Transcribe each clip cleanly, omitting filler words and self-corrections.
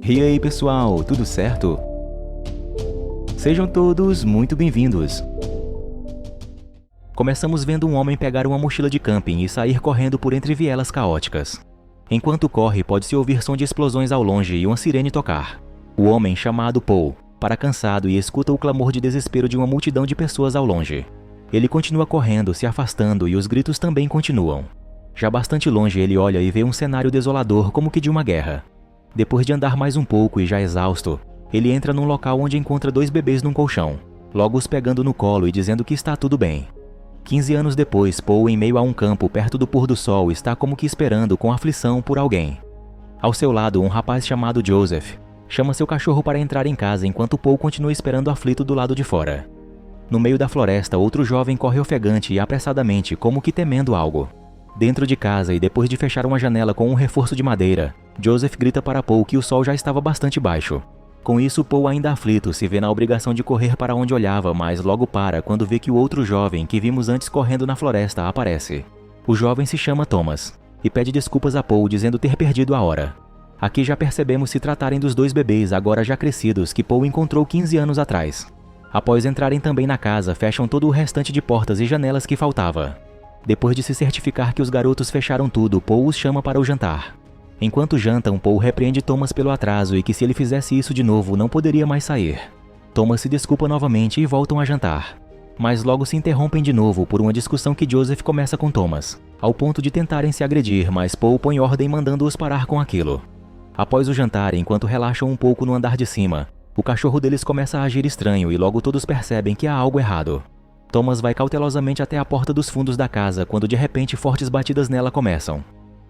E aí pessoal, tudo certo? Sejam todos muito bem-vindos. Começamos vendo um homem pegar uma mochila de camping e sair correndo por entre vielas caóticas. Enquanto corre, pode-se ouvir som de explosões ao longe e uma sirene tocar. O homem, chamado Paul, para cansado e escuta o clamor de desespero de uma multidão de pessoas ao longe. Ele continua correndo, se afastando e os gritos também continuam. Já bastante longe ele olha e vê um cenário desolador como que de uma guerra. Depois de andar mais um pouco e já exausto, ele entra num local onde encontra 2 bebês num colchão, logo os pegando no colo e dizendo que está tudo bem. 15 anos depois, Paul, em meio a um campo perto do pôr do sol, está como que esperando com aflição por alguém. Ao seu lado, um rapaz chamado Joseph chama seu cachorro para entrar em casa enquanto Paul continua esperando aflito do lado de fora. No meio da floresta, outro jovem corre ofegante e apressadamente, como que temendo algo. Dentro de casa e depois de fechar uma janela com um reforço de madeira, Joseph grita para Paul que o sol já estava bastante baixo. Com isso, Paul, ainda aflito, se vê na obrigação de correr para onde olhava, mas logo para quando vê que o outro jovem que vimos antes correndo na floresta aparece. O jovem se chama Thomas e pede desculpas a Paul, dizendo ter perdido a hora. Aqui já percebemos se tratarem dos 2 bebês agora já crescidos que Paul encontrou 15 anos atrás. Após entrarem também na casa, fecham todo o restante de portas e janelas que faltava. Depois de se certificar que os garotos fecharam tudo, Paul os chama para o jantar. Enquanto jantam, Paul repreende Thomas pelo atraso e que se ele fizesse isso de novo não poderia mais sair. Thomas se desculpa novamente e voltam a jantar. Mas logo se interrompem de novo por uma discussão que Joseph começa com Thomas, ao ponto de tentarem se agredir, mas Paul põe ordem mandando-os parar com aquilo. Após o jantar, enquanto relaxam um pouco no andar de cima, o cachorro deles começa a agir estranho e logo todos percebem que há algo errado. Thomas vai cautelosamente até a porta dos fundos da casa quando de repente fortes batidas nela começam.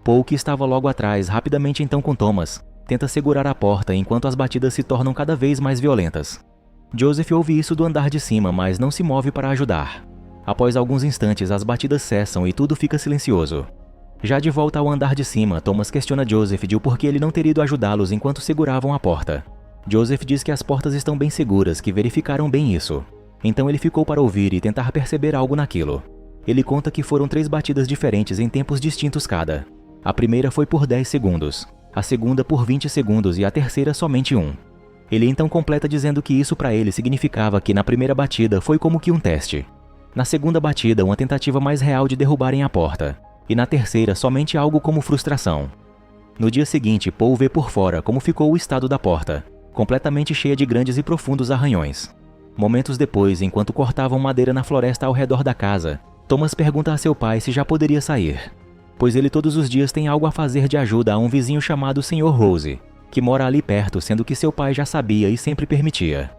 Paul, que estava logo atrás, rapidamente então com Thomas, tenta segurar a porta enquanto as batidas se tornam cada vez mais violentas. Joseph ouve isso do andar de cima, mas não se move para ajudar. Após alguns instantes, as batidas cessam e tudo fica silencioso. Já de volta ao andar de cima, Thomas questiona Joseph de o porquê ele não ter ido ajudá-los enquanto seguravam a porta. Joseph diz que as portas estão bem seguras, que verificaram bem isso. Então ele ficou para ouvir e tentar perceber algo naquilo. Ele conta que foram 3 batidas diferentes em tempos distintos cada. A primeira foi por 10 segundos, a segunda por 20 segundos e a terceira somente 1. Ele então completa dizendo que isso para ele significava que na primeira batida foi como que um teste. Na segunda batida, uma tentativa mais real de derrubarem a porta. E na terceira, somente algo como frustração. No dia seguinte, Paul vê por fora como ficou o estado da porta, completamente cheia de grandes e profundos arranhões. Momentos depois, enquanto cortavam madeira na floresta ao redor da casa, Thomas pergunta a seu pai se já poderia sair, pois ele todos os dias tem algo a fazer de ajuda a um vizinho chamado Sr. Rose, que mora ali perto, sendo que seu pai já sabia e sempre permitia.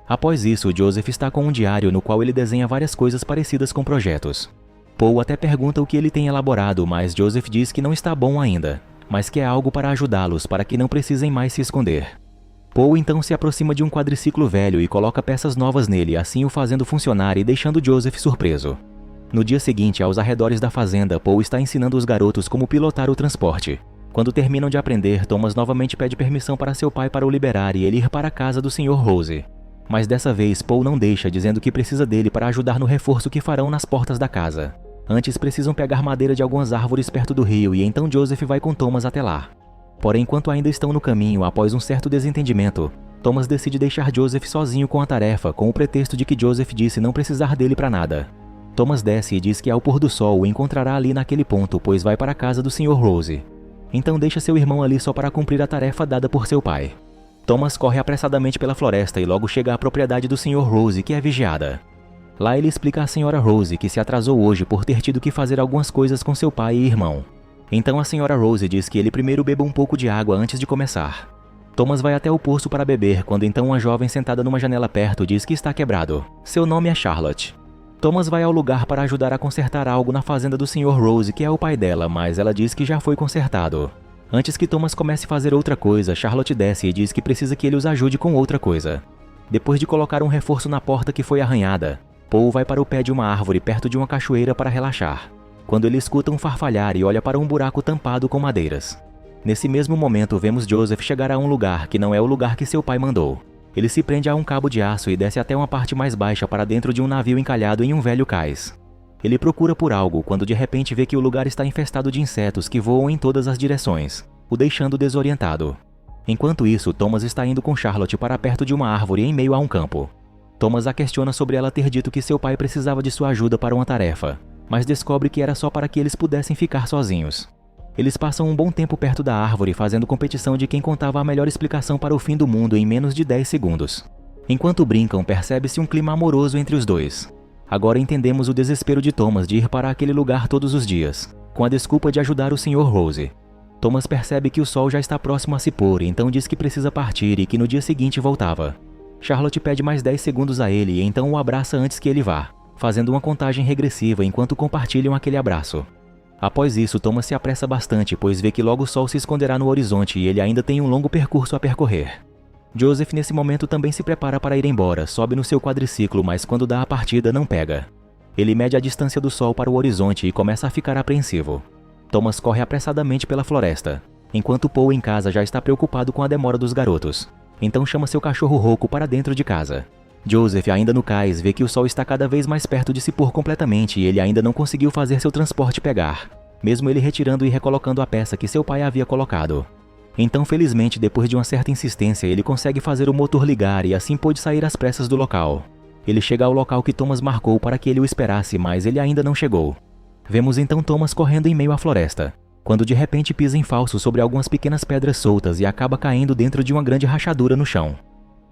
Após isso, Joseph está com um diário no qual ele desenha várias coisas parecidas com projetos. Paul até pergunta o que ele tem elaborado, mas Joseph diz que não está bom ainda, mas que é algo para ajudá-los para que não precisem mais se esconder. Paul então se aproxima de um quadriciclo velho e coloca peças novas nele, assim o fazendo funcionar e deixando Joseph surpreso. No dia seguinte, aos arredores da fazenda, Paul está ensinando os garotos como pilotar o transporte. Quando terminam de aprender, Thomas novamente pede permissão para seu pai para o liberar e ele ir para a casa do Sr. Rose. Mas dessa vez, Paul não deixa, dizendo que precisa dele para ajudar no reforço que farão nas portas da casa. Antes precisam pegar madeira de algumas árvores perto do rio e então Joseph vai com Thomas até lá. Porém, enquanto ainda estão no caminho, após um certo desentendimento, Thomas decide deixar Joseph sozinho com a tarefa, com o pretexto de que Joseph disse não precisar dele para nada. Thomas desce e diz que ao pôr do sol o encontrará ali naquele ponto, pois vai para a casa do Sr. Rose. Então deixa seu irmão ali só para cumprir a tarefa dada por seu pai. Thomas corre apressadamente pela floresta e logo chega à propriedade do Sr. Rose, que é vigiada. Lá ele explica à Sra. Rose que se atrasou hoje por ter tido que fazer algumas coisas com seu pai e irmão. Então a Sra. Rose diz que ele primeiro beba um pouco de água antes de começar. Thomas vai até o poço para beber, quando então uma jovem sentada numa janela perto diz que está quebrado. Seu nome é Charlotte. Thomas vai ao lugar para ajudar a consertar algo na fazenda do Sr. Rose, que é o pai dela, mas ela diz que já foi consertado. Antes que Thomas comece a fazer outra coisa, Charlotte desce e diz que precisa que ele os ajude com outra coisa. Depois de colocar um reforço na porta que foi arranhada, Paul vai para o pé de uma árvore perto de uma cachoeira para relaxar, quando ele escuta um farfalhar e olha para um buraco tampado com madeiras. Nesse mesmo momento, vemos Joseph chegar a um lugar que não é o lugar que seu pai mandou. Ele se prende a um cabo de aço e desce até uma parte mais baixa para dentro de um navio encalhado em um velho cais. Ele procura por algo quando de repente vê que o lugar está infestado de insetos que voam em todas as direções, o deixando desorientado. Enquanto isso, Thomas está indo com Charlotte para perto de uma árvore em meio a um campo. Thomas a questiona sobre ela ter dito que seu pai precisava de sua ajuda para uma tarefa, mas descobre que era só para que eles pudessem ficar sozinhos. Eles passam um bom tempo perto da árvore fazendo competição de quem contava a melhor explicação para o fim do mundo em menos de 10 segundos. Enquanto brincam, percebe-se um clima amoroso entre os dois. Agora entendemos o desespero de Thomas de ir para aquele lugar todos os dias, com a desculpa de ajudar o Sr. Rose. Thomas percebe que o sol já está próximo a se pôr, então diz que precisa partir e que no dia seguinte voltava. Charlotte pede mais 10 segundos a ele e então o abraça antes que ele vá, fazendo uma contagem regressiva enquanto compartilham aquele abraço. Após isso, Thomas se apressa bastante, pois vê que logo o sol se esconderá no horizonte e ele ainda tem um longo percurso a percorrer. Joseph nesse momento também se prepara para ir embora, sobe no seu quadriciclo, mas quando dá a partida não pega. Ele mede a distância do sol para o horizonte e começa a ficar apreensivo. Thomas corre apressadamente pela floresta, enquanto Paul em casa já está preocupado com a demora dos garotos. Então chama seu cachorro Rocco para dentro de casa. Joseph, ainda no cais, vê que o sol está cada vez mais perto de se pôr completamente e ele ainda não conseguiu fazer seu transporte pegar, mesmo ele retirando e recolocando a peça que seu pai havia colocado. Então, felizmente, depois de uma certa insistência, ele consegue fazer o motor ligar e assim pôde sair às pressas do local. Ele chega ao local que Thomas marcou para que ele o esperasse, mas ele ainda não chegou. Vemos então Thomas correndo em meio à floresta, quando de repente pisa em falso sobre algumas pequenas pedras soltas e acaba caindo dentro de uma grande rachadura no chão.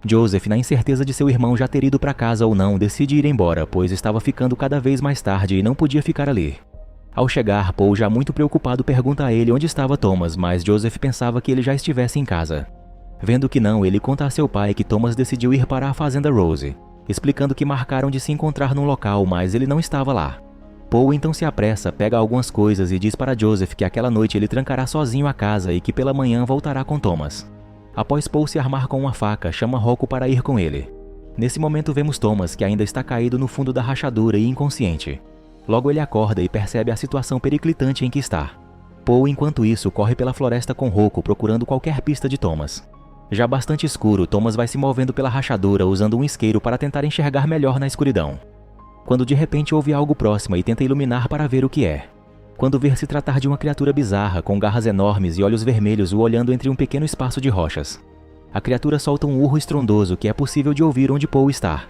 Joseph, na incerteza de seu irmão já ter ido para casa ou não, decide ir embora, pois estava ficando cada vez mais tarde e não podia ficar ali. Ao chegar, Paul, já muito preocupado, pergunta a ele onde estava Thomas, mas Joseph pensava que ele já estivesse em casa. Vendo que não, ele conta a seu pai que Thomas decidiu ir para a fazenda Rose, explicando que marcaram de se encontrar num local, mas ele não estava lá. Paul então se apressa, pega algumas coisas e diz para Joseph que aquela noite ele trancará sozinho a casa e que pela manhã voltará com Thomas. Após Paul se armar com uma faca, chama Rocco para ir com ele. Nesse momento vemos Thomas, que ainda está caído no fundo da rachadura e inconsciente. Logo ele acorda e percebe a situação periclitante em que está. Paul, enquanto isso, corre pela floresta com Rocco procurando qualquer pista de Thomas. Já bastante escuro, Thomas vai se movendo pela rachadura usando um isqueiro para tentar enxergar melhor na escuridão. Quando de repente ouve algo próximo e tenta iluminar para ver o que é. Quando vê se tratar de uma criatura bizarra, com garras enormes e olhos vermelhos o olhando entre um pequeno espaço de rochas. A criatura solta um urro estrondoso que é possível de ouvir onde Paul está.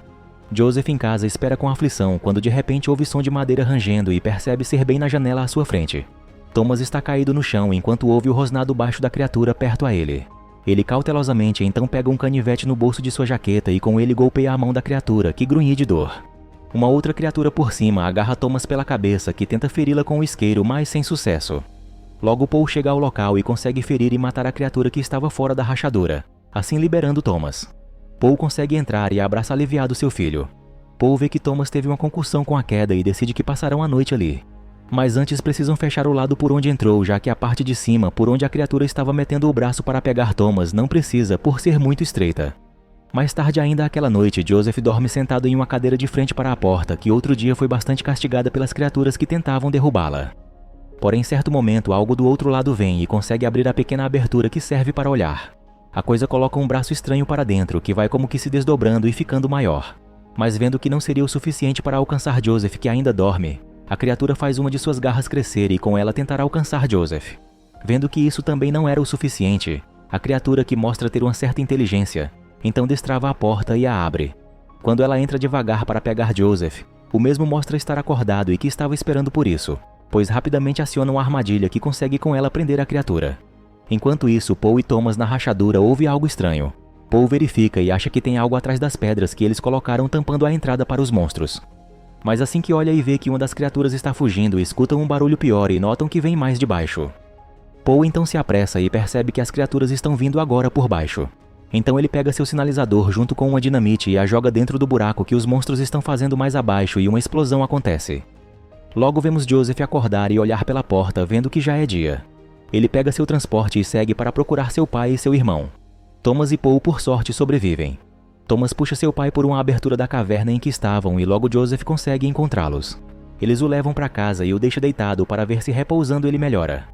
Joseph em casa espera com aflição quando de repente ouve som de madeira rangendo e percebe ser bem na janela à sua frente. Thomas está caído no chão enquanto ouve o rosnado baixo da criatura perto a ele. Ele cautelosamente então pega um canivete no bolso de sua jaqueta e com ele golpeia a mão da criatura, que grunhe de dor. Uma outra criatura por cima agarra Thomas pela cabeça, que tenta feri-la com o isqueiro, mas sem sucesso. Logo Paul chega ao local e consegue ferir e matar a criatura que estava fora da rachadura, assim liberando Thomas. Paul consegue entrar e abraça aliviado seu filho. Paul vê que Thomas teve uma concussão com a queda e decide que passarão a noite ali. Mas antes precisam fechar o lado por onde entrou, já que a parte de cima, por onde a criatura estava metendo o braço para pegar Thomas, não precisa, por ser muito estreita. Mais tarde ainda aquela noite, Joseph dorme sentado em uma cadeira de frente para a porta, que outro dia foi bastante castigada pelas criaturas que tentavam derrubá-la. Porém, em certo momento, algo do outro lado vem e consegue abrir a pequena abertura que serve para olhar. A coisa coloca um braço estranho para dentro, que vai como que se desdobrando e ficando maior. Mas vendo que não seria o suficiente para alcançar Joseph, que ainda dorme, a criatura faz uma de suas garras crescer e com ela tentará alcançar Joseph. Vendo que isso também não era o suficiente, a criatura, que mostra ter uma certa inteligência, então destrava a porta e a abre. Quando ela entra devagar para pegar Joseph, o mesmo mostra estar acordado e que estava esperando por isso, pois rapidamente aciona uma armadilha que consegue com ela prender a criatura. Enquanto isso, Paul e Thomas na rachadura ouvem algo estranho. Paul verifica e acha que tem algo atrás das pedras que eles colocaram tampando a entrada para os monstros. Mas assim que olha e vê que uma das criaturas está fugindo, escutam um barulho pior e notam que vem mais de baixo. Paul então se apressa e percebe que as criaturas estão vindo agora por baixo. Então ele pega seu sinalizador junto com uma dinamite e a joga dentro do buraco que os monstros estão fazendo mais abaixo e uma explosão acontece. Logo vemos Joseph acordar e olhar pela porta, vendo que já é dia. Ele pega seu transporte e segue para procurar seu pai e seu irmão. Thomas e Paul, por sorte, sobrevivem. Thomas puxa seu pai por uma abertura da caverna em que estavam e logo Joseph consegue encontrá-los. Eles o levam para casa e o deixam deitado para ver se repousando ele melhora.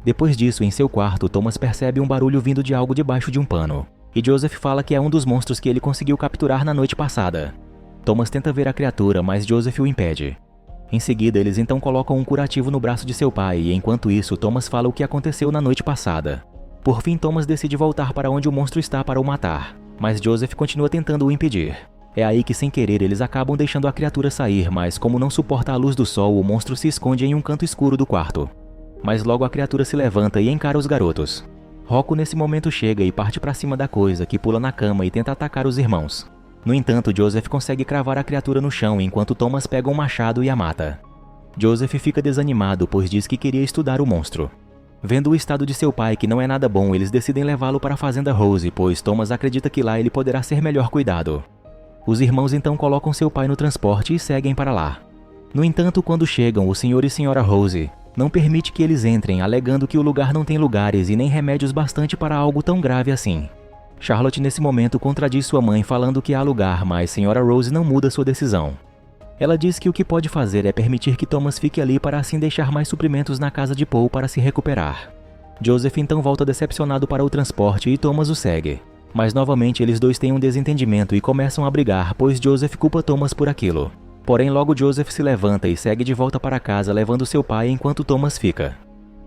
Depois disso, em seu quarto, Thomas percebe um barulho vindo de algo debaixo de um pano. E Joseph fala que é um dos monstros que ele conseguiu capturar na noite passada. Thomas tenta ver a criatura, mas Joseph o impede. Em seguida, eles então colocam um curativo no braço de seu pai e enquanto isso, Thomas fala o que aconteceu na noite passada. Por fim, Thomas decide voltar para onde o monstro está para o matar, mas Joseph continua tentando o impedir. É aí que, sem querer, eles acabam deixando a criatura sair, mas como não suporta a luz do sol, o monstro se esconde em um canto escuro do quarto. Mas logo a criatura se levanta e encara os garotos. Rocco nesse momento chega e parte para cima da coisa, que pula na cama e tenta atacar os irmãos. No entanto, Joseph consegue cravar a criatura no chão enquanto Thomas pega um machado e a mata. Joseph fica desanimado, pois diz que queria estudar o monstro. Vendo o estado de seu pai, que não é nada bom, eles decidem levá-lo para a fazenda Rose, pois Thomas acredita que lá ele poderá ser melhor cuidado. Os irmãos então colocam seu pai no transporte e seguem para lá. No entanto, quando chegam, o Sr. e Sra. Rose não permite que eles entrem, alegando que o lugar não tem lugares e nem remédios bastante para algo tão grave assim. Charlotte nesse momento contradiz sua mãe falando que há lugar, mas Sra. Rose não muda sua decisão. Ela diz que o que pode fazer é permitir que Thomas fique ali para assim deixar mais suprimentos na casa de Paul para se recuperar. Joseph então volta decepcionado para o transporte e Thomas o segue. Mas novamente eles dois têm um desentendimento e começam a brigar, pois Joseph culpa Thomas por aquilo. Porém logo Joseph se levanta e segue de volta para casa levando seu pai enquanto Thomas fica.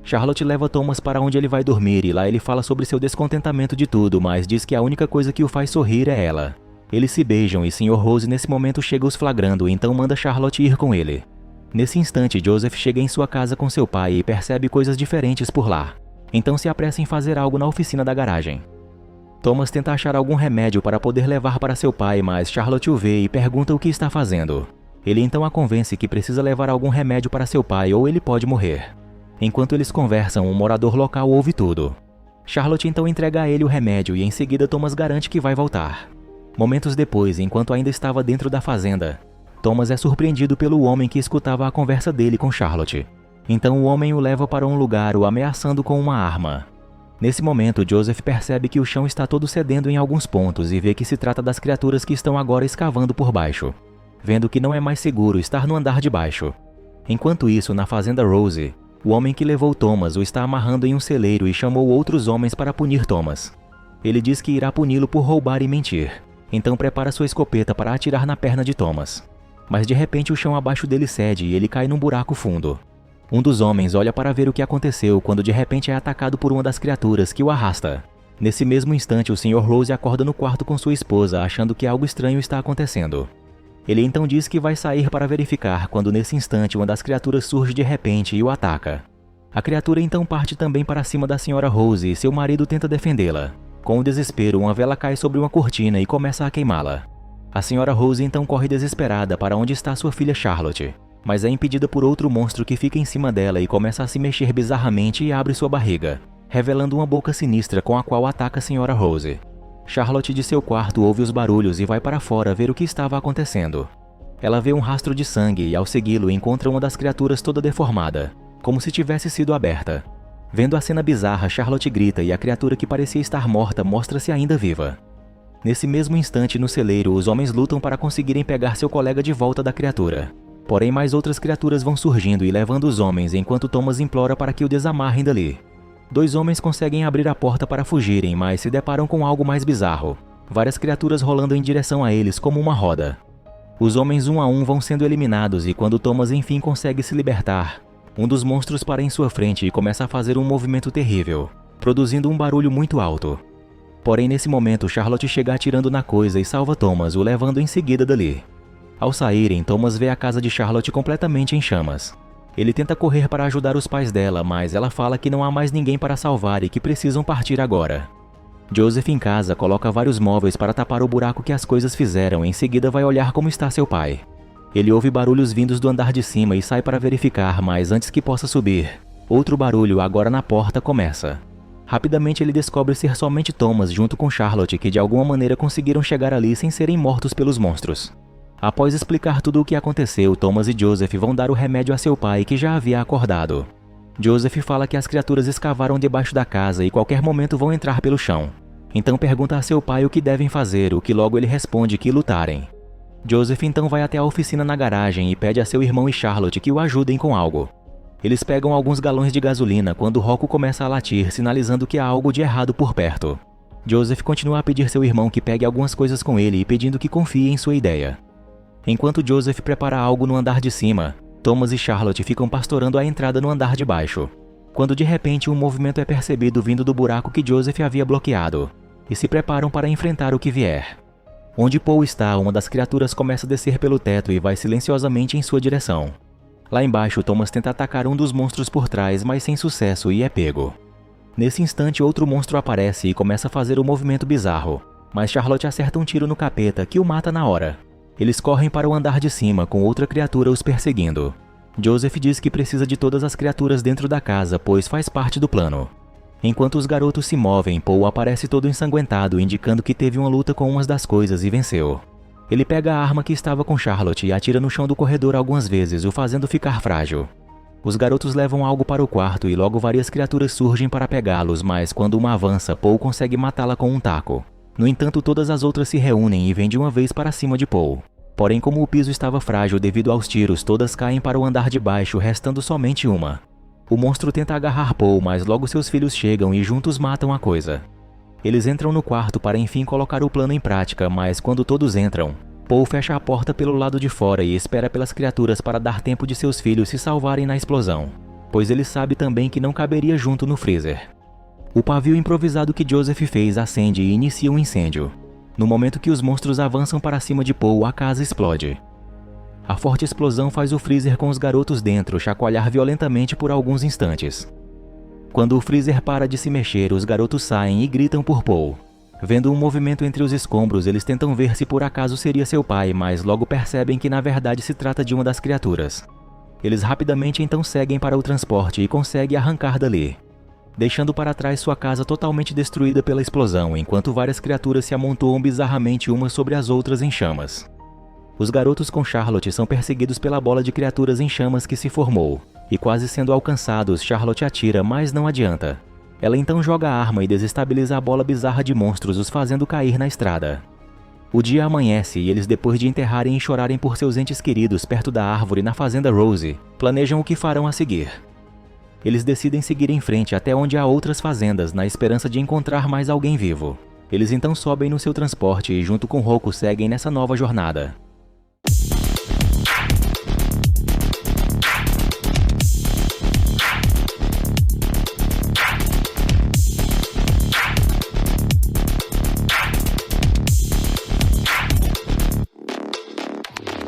Charlotte leva Thomas para onde ele vai dormir e lá ele fala sobre seu descontentamento de tudo, mas diz que a única coisa que o faz sorrir é ela. Eles se beijam e Sr. Rose nesse momento chega os flagrando, então manda Charlotte ir com ele. Nesse instante, Joseph chega em sua casa com seu pai e percebe coisas diferentes por lá. Então se apressa em fazer algo na oficina da garagem. Thomas tenta achar algum remédio para poder levar para seu pai, mas Charlotte o vê e pergunta o que está fazendo. Ele então a convence que precisa levar algum remédio para seu pai ou ele pode morrer. Enquanto eles conversam, um morador local ouve tudo. Charlotte então entrega a ele o remédio e em seguida Thomas garante que vai voltar. Momentos depois, enquanto ainda estava dentro da fazenda, Thomas é surpreendido pelo homem que escutava a conversa dele com Charlotte. Então o homem o leva para um lugar, o ameaçando com uma arma. Nesse momento, Joseph percebe que o chão está todo cedendo em alguns pontos e vê que se trata das criaturas que estão agora escavando por baixo, vendo que não é mais seguro estar no andar de baixo. Enquanto isso, na fazenda Rose, o homem que levou Thomas o está amarrando em um celeiro e chamou outros homens para punir Thomas. Ele diz que irá puni-lo por roubar e mentir, então prepara sua escopeta para atirar na perna de Thomas. Mas de repente o chão abaixo dele cede e ele cai num buraco fundo. Um dos homens olha para ver o que aconteceu quando de repente é atacado por uma das criaturas que o arrasta. Nesse mesmo instante, o Sr. Rose acorda no quarto com sua esposa, achando que algo estranho está acontecendo. Ele então diz que vai sair para verificar, quando nesse instante uma das criaturas surge de repente e o ataca. A criatura então parte também para cima da Sra. Rose e seu marido tenta defendê-la. Com o desespero, uma vela cai sobre uma cortina e começa a queimá-la. A Sra. Rose então corre desesperada para onde está sua filha Charlotte, mas é impedida por outro monstro que fica em cima dela e começa a se mexer bizarramente e abre sua barriga, revelando uma boca sinistra com a qual ataca a Sra. Rose. Charlotte de seu quarto ouve os barulhos e vai para fora ver o que estava acontecendo. Ela vê um rastro de sangue e ao segui-lo encontra uma das criaturas toda deformada, como se tivesse sido aberta. Vendo a cena bizarra, Charlotte grita e a criatura que parecia estar morta mostra-se ainda viva. Nesse mesmo instante, no celeiro, os homens lutam para conseguirem pegar seu colega de volta da criatura. Porém, mais outras criaturas vão surgindo e levando os homens, enquanto Thomas implora para que o desamarrem dali. 2 homens conseguem abrir a porta para fugirem, mas se deparam com algo mais bizarro. Várias criaturas rolando em direção a eles como uma roda. Os homens um a um vão sendo eliminados e quando Thomas enfim consegue se libertar, um dos monstros para em sua frente e começa a fazer um movimento terrível, produzindo um barulho muito alto. Porém, nesse momento, Charlotte chega atirando na coisa e salva Thomas, o levando em seguida dali. Ao saírem, Thomas vê a casa de Charlotte completamente em chamas. Ele tenta correr para ajudar os pais dela, mas ela fala que não há mais ninguém para salvar e que precisam partir agora. Joseph em casa coloca vários móveis para tapar o buraco que as coisas fizeram e em seguida vai olhar como está seu pai. Ele ouve barulhos vindos do andar de cima e sai para verificar, mas antes que possa subir, outro barulho agora na porta começa. Rapidamente ele descobre ser somente Thomas junto com Charlotte que de alguma maneira conseguiram chegar ali sem serem mortos pelos monstros. Após explicar tudo o que aconteceu, Thomas e Joseph vão dar o remédio a seu pai que já havia acordado. Joseph fala que as criaturas escavaram debaixo da casa e qualquer momento vão entrar pelo chão. Então pergunta a seu pai o que devem fazer, o que logo ele responde que lutarem. Joseph então vai até a oficina na garagem e pede a seu irmão e Charlotte que o ajudem com algo. Eles pegam alguns galões de gasolina quando Rocco começa a latir, sinalizando que há algo de errado por perto. Joseph continua a pedir seu irmão que pegue algumas coisas com ele e pedindo que confie em sua ideia. Enquanto Joseph prepara algo no andar de cima, Thomas e Charlotte ficam pastorando a entrada no andar de baixo. quando de repente um movimento é percebido vindo do buraco que Joseph havia bloqueado, e se preparam para enfrentar o que vier. Onde Paul está, uma das criaturas começa a descer pelo teto e vai silenciosamente em sua direção. Lá embaixo, Thomas tenta atacar um dos monstros por trás, mas sem sucesso, e é pego. Nesse instante, outro monstro aparece e começa a fazer um movimento bizarro, mas Charlotte acerta um tiro no capeta, que o mata na hora. Eles correm para o andar de cima, com outra criatura os perseguindo. Joseph diz que precisa de todas as criaturas dentro da casa, pois faz parte do plano. Enquanto os garotos se movem, Paul aparece todo ensanguentado, indicando que teve uma luta com umas das coisas e venceu. Ele pega a arma que estava com Charlotte e atira no chão do corredor algumas vezes, o fazendo ficar frágil. Os garotos levam algo para o quarto e logo várias criaturas surgem para pegá-los, mas quando uma avança, Paul consegue matá-la com um taco. No entanto, todas as outras se reúnem e vêm de uma vez para cima de Paul. Porém, como o piso estava frágil devido aos tiros, todas caem para o andar de baixo, restando somente uma. O monstro tenta agarrar Paul, mas logo seus filhos chegam e juntos matam a coisa. Eles entram no quarto para enfim colocar o plano em prática, mas quando todos entram, Paul fecha a porta pelo lado de fora e espera pelas criaturas para dar tempo de seus filhos se salvarem na explosão, pois ele sabe também que não caberia junto no freezer. O pavio improvisado que Joseph fez acende e inicia um incêndio. No momento que os monstros avançam para cima de Paul, a casa explode. A forte explosão faz o freezer com os garotos dentro chacoalhar violentamente por alguns instantes. Quando o freezer para de se mexer, os garotos saem e gritam por Paul. Vendo um movimento entre os escombros, eles tentam ver se por acaso seria seu pai, mas logo percebem que na verdade se trata de uma das criaturas. Eles rapidamente então seguem para o transporte e conseguem arrancar dali, deixando para trás sua casa totalmente destruída pela explosão, enquanto várias criaturas se amontoam bizarramente umas sobre as outras em chamas. Os garotos com Charlotte são perseguidos pela bola de criaturas em chamas que se formou, e quase sendo alcançados, Charlotte atira, mas não adianta. Ela então joga a arma e desestabiliza a bola bizarra de monstros, os fazendo cair na estrada. O dia amanhece e eles, depois de enterrarem e chorarem por seus entes queridos perto da árvore na fazenda Rose, planejam o que farão a seguir. Eles decidem seguir em frente até onde há outras fazendas, na esperança de encontrar mais alguém vivo. Eles então sobem no seu transporte e junto com Rocco seguem nessa nova jornada.